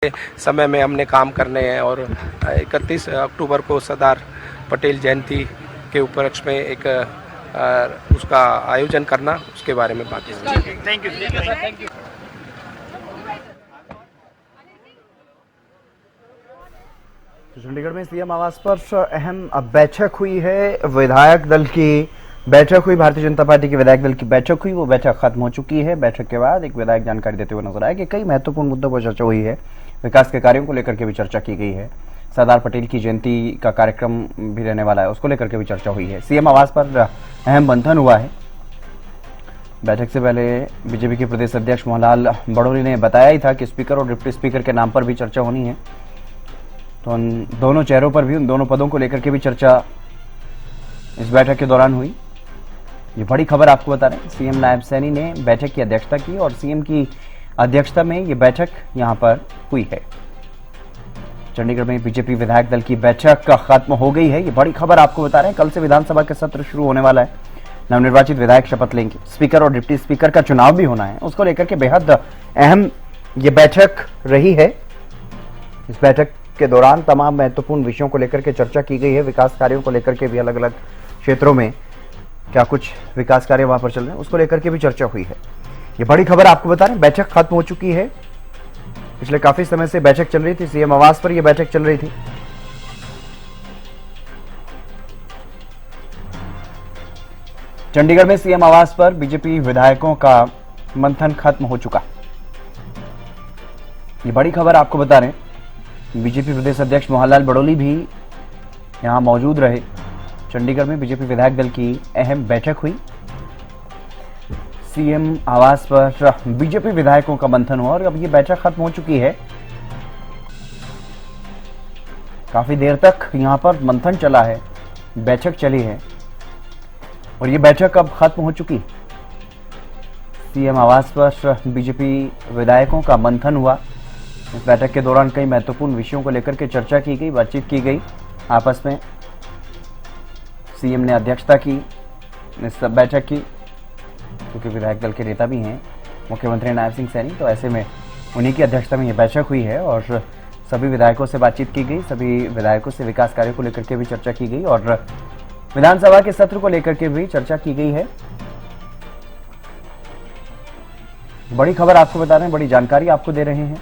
समय में हमने काम करने हैं और 31 अक्टूबर को सरदार पटेल जयंती के उपलक्ष्य में एक उसका आयोजन करना, उसके बारे में बात करेंगे। Thank you sir, thank you. Chandigarh में सीएम आवास पर अहम बैठक हुई है। विधायक दल की बैठक हुई, भारतीय जनता पार्टी के विधायक दल की बैठक हुई। वो बैठक खत्म हो चुकी है। बैठक के बाद एक विधायक जानकारी देते हुए नजर आया कि कई महत्वपूर्ण मुद्दों पर चर्चा हुई है। विकास के कार्यों को लेकर के भी चर्चा की गई है। सरदार पटेल की जयंती का कार्यक्रम भी रहने वाला है, उसको लेकर के भी चर्चा हुई है। सीएम आवास पर अहम मंथन हुआ है। बैठक से पहले बीजेपी के प्रदेश अध्यक्ष मोहनलाल बड़ोली ने बताया ही था कि स्पीकर और डिप्टी स्पीकर के नाम पर भी चर्चा होनी है। तो उन दोनों चेहरों पर भी, उन दोनों पदों को लेकर के भी चर्चा इस बैठक के दौरान हुई। ये बड़ी खबर आपको बता रहे हैं, सीएम नायब सैनी ने बैठक की अध्यक्षता की और सीएम की अध्यक्षता में ये बैठक यहां पर हुई है। चंडीगढ़ में बीजेपी विधायक दल की बैठक खत्म हो गई है। ये बड़ी खबर आपको बता रहे हैं। कल से विधानसभा का सत्र शुरू होने वाला है। नवनिर्वाचित विधायक शपथ लेंगे। स्पीकर और डिप्टी स्पीकर का चुनाव भी होना है, उसको लेकर के बेहद अहम ये बैठक रही है। इस बैठक के दौरान तमाम महत्वपूर्ण विषयों को लेकर के चर्चा की गई है। विकास कार्यों को लेकर के भी, अलग अलग क्षेत्रों में क्या कुछ विकास कार्य वहां पर चल रहे हैं, उसको लेकर के भी चर्चा हुई है। ये बड़ी खबर आपको बता रहे हैं, बैठक खत्म हो चुकी है। पिछले काफी समय से बैठक चल रही थी, सीएम आवास पर यह बैठक चल रही थी। चंडीगढ़ में सीएम आवास पर बीजेपी विधायकों का मंथन खत्म हो चुका। ये बड़ी खबर आपको बता रहे हैं, बीजेपी प्रदेश अध्यक्ष मोहनलाल बड़ोली भी यहां मौजूद रहे। चंडीगढ़ में बीजेपी विधायक दल की अहम बैठक हुई। सीएम आवास पर बीजेपी विधायकों का मंथन हुआ और अब ये बैठक खत्म हो चुकी है। काफी देर तक यहां पर मंथन चला है, बैठक चली है और ये बैठक अब खत्म हो चुकी। सीएम आवास पर बीजेपी विधायकों का मंथन हुआ। इस बैठक के दौरान कई महत्वपूर्ण विषयों को लेकर के चर्चा की गई, बातचीत की गई आपस में। सीएम ने अध्यक्षता की इस बैठक की, क्योंकि विधायक दल के नेता भी हैं मुख्यमंत्री नायब सिंह सैनी, तो ऐसे में उन्हीं की अध्यक्षता में यह बैठक हुई है और सभी विधायकों से बातचीत की गई। सभी विधायकों से विकास कार्यों को लेकर के भी चर्चा की गई और विधानसभा के सत्र को लेकर के भी चर्चा की गई है। बड़ी खबर आपको बता रहे हैं, बड़ी जानकारी आपको दे रहे हैं।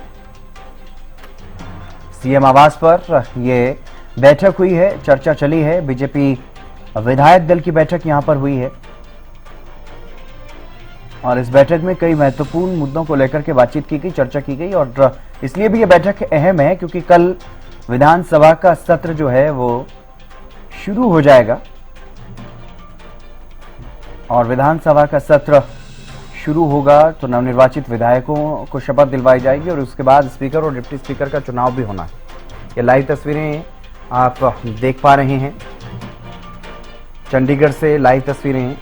सीएम आवास पर यह बैठक हुई है, चर्चा चली है। बीजेपी विधायक दल की बैठक यहां पर हुई है और इस बैठक में कई महत्वपूर्ण मुद्दों को लेकर के बातचीत की गई, चर्चा की गई और इसलिए भी यह बैठक अहम है क्योंकि कल विधानसभा का सत्र जो है वो शुरू हो जाएगा और विधानसभा का सत्र शुरू होगा तो नवनिर्वाचित विधायकों को शपथ दिलवाई जाएगी और उसके बाद स्पीकर और डिप्टी स्पीकर का चुनाव भी होना है। ये लाइव तस्वीरें आप देख पा रहे हैं, चंडीगढ़ से लाइव तस्वीरें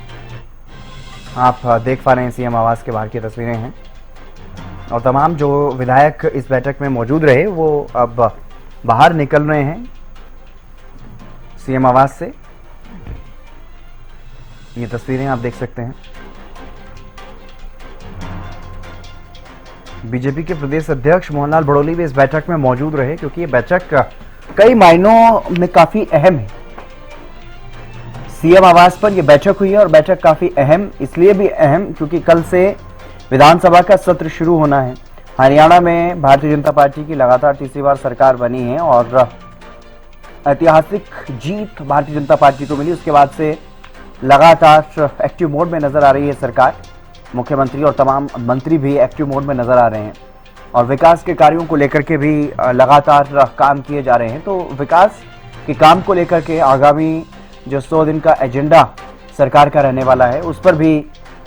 आप देख पा रहे हैं। सीएम आवास के बाहर की तस्वीरें हैं और तमाम जो विधायक इस बैठक में मौजूद रहे वो अब बाहर निकल रहे हैं सीएम आवास से। ये तस्वीरें आप देख सकते हैं। बीजेपी के प्रदेश अध्यक्ष मोहनलाल बड़ोली भी इस बैठक में मौजूद रहे क्योंकि ये बैठक कई मायनों में काफी अहम है। सीएम आवास पर यह बैठक हुई है और बैठक काफी अहम इसलिए भी अहम क्योंकि कल से विधानसभा का सत्र शुरू होना है। हरियाणा में भारतीय जनता पार्टी की लगातार तीसरी बार सरकार बनी है और ऐतिहासिक जीत भारतीय जनता पार्टी को मिली। उसके बाद से लगातार एक्टिव मोड में नजर आ रही है सरकार। मुख्यमंत्री और तमाम मंत्री भी एक्टिव मोड में नजर आ रहे हैं और विकास के कार्यों को लेकर के भी लगातार काम किए जा रहे हैं। तो विकास के काम को लेकर के आगामी जो 100 दिन का एजेंडा सरकार का रहने वाला है उस पर भी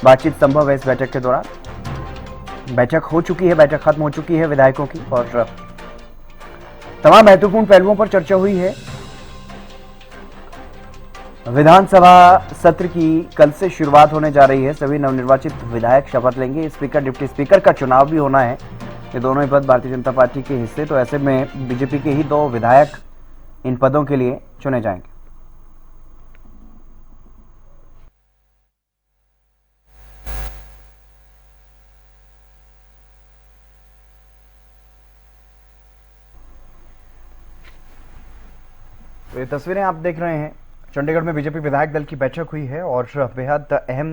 बातचीत संभव है। इस बैठक के दौरान बैठक हो चुकी है, बैठक खत्म हो चुकी है विधायकों की और तमाम महत्वपूर्ण पहलुओं पर चर्चा हुई है। विधानसभा सत्र की कल से शुरुआत होने जा रही है। सभी नवनिर्वाचित विधायक शपथ लेंगे। स्पीकर डिप्टी स्पीकर का चुनाव भी होना है। ये दोनों ही पद भारतीय जनता पार्टी के हिस्से, तो ऐसे में बीजेपी के ही 2 विधायक इन पदों के लिए चुने जाएंगे। तो ये तस्वीरें आप देख रहे हैं, चंडीगढ़ में बीजेपी विधायक दल की बैठक हुई है और बेहद अहम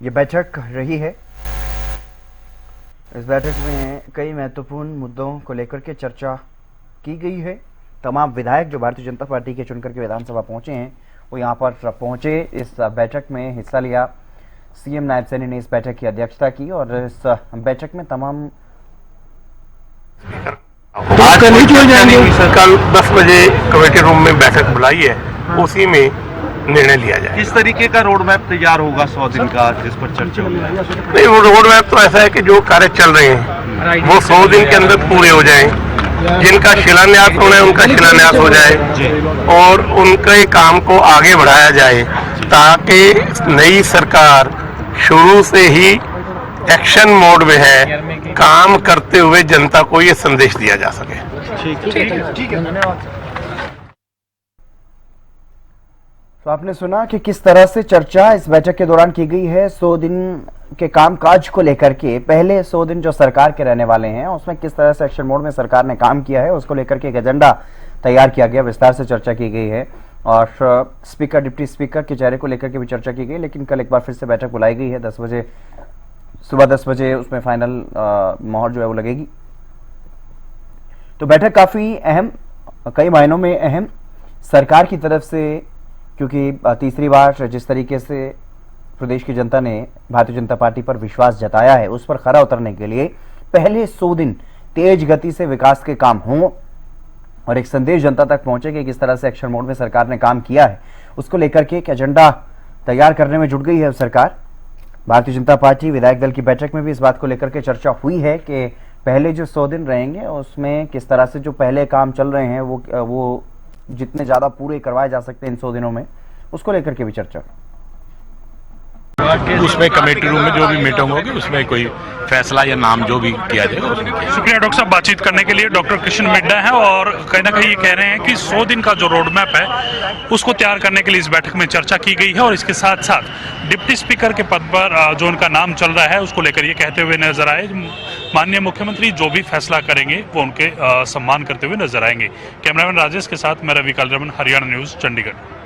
ये बैठक रही है। इस बैठक में कई महत्वपूर्ण मुद्दों को लेकर के चर्चा की गई है। तमाम विधायक जो भारतीय जनता पार्टी के चुनकर के विधानसभा पहुंचे हैं वो यहाँ पर पहुंचे, इस बैठक में हिस्सा लिया। सीएम नायब सैनी ने इस बैठक की अध्यक्षता की और इस बैठक में तमाम आज कल 10 बजे कमेटी रूम में बैठक बुलाई है, उसी में निर्णय लिया जाए। किस तरीके का रोड मैप तैयार होगा 100 दिन का जिस पर चर्चा होगी? नहीं, वो रोड मैप तो ऐसा है कि जो कार्य चल रहे हैं वो 100 दिन के अंदर पूरे हो जाएं, जिनका शिलान्यास होना है उनका शिलान्यास हो जाए और उनके काम को आगे बढ़ाया जाए, ताकि नई सरकार शुरू से ही एक्शन मोड में है, काम करते हुए जनता को ये संदेश दिया जा सके। ठीक है, धन्यवाद। तो आपने सुना कि किस तरह से चर्चा इस बैठक के दौरान की गई है 100 दिन के कामकाज को लेकर के। पहले 100 दिन जो सरकार के रहने वाले हैं उसमें किस तरह से एक्शन मोड में सरकार ने काम किया है उसको लेकर के एक एजेंडा तैयार किया गया, विस्तार से चर्चा की गई है और स्पीकर डिप्टी स्पीकर के चेहरे को लेकर के भी चर्चा की गई। लेकिन कल एक बार फिर से बैठक बुलाई गई है 10 बजे, सुबह 10 बजे उसमें फाइनल मोहर जो है वो लगेगी। तो बैठक काफी अहम, कई मायनों में अहम सरकार की तरफ से, क्योंकि तीसरी बार जिस तरीके से प्रदेश की जनता ने भारतीय जनता पार्टी पर विश्वास जताया है उस पर खरा उतरने के लिए पहले 100 दिन तेज गति से विकास के काम हों और एक संदेश जनता तक पहुंचे कि किस तरह से एक्शन मोड में सरकार ने काम किया है, उसको लेकर के एक एजेंडा तैयार करने में जुट गई है सरकार। भारतीय जनता पार्टी विधायक दल की बैठक में भी इस बात को लेकर के चर्चा हुई है कि पहले जो 100 दिन रहेंगे उसमें किस तरह से जो पहले काम चल रहे हैं वो जितने ज्यादा पूरे करवाए जा सकते हैं इन 100 दिनों में, उसको लेकर के भी चर्चा। उसमें कमेटी रूम में जो भी मीटिंग होगी उसमें कोई फैसला या नाम जो भी किया जाएगा उसमें किया। शुक्रिया डॉक्टर साहब, बातचीत करने के लिए। डॉक्टर कृष्ण मिड्डा हैं और कहीं ना कहीं ये कह रहे हैं कि 100 दिन का जो रोड मैप है उसको तैयार करने के लिए इस बैठक में चर्चा की गई है और इसके साथ साथ डिप्टी स्पीकर के पद पर जो उनका नाम चल रहा है उसको लेकर ये कहते हुए नजर आए माननीय मुख्यमंत्री जो भी फैसला करेंगे वो उनके सम्मान करते हुए नजर आएंगे। कैमरामैन राजेश के साथ मैं रवि कालरमन, हरियाणा न्यूज, चंडीगढ़।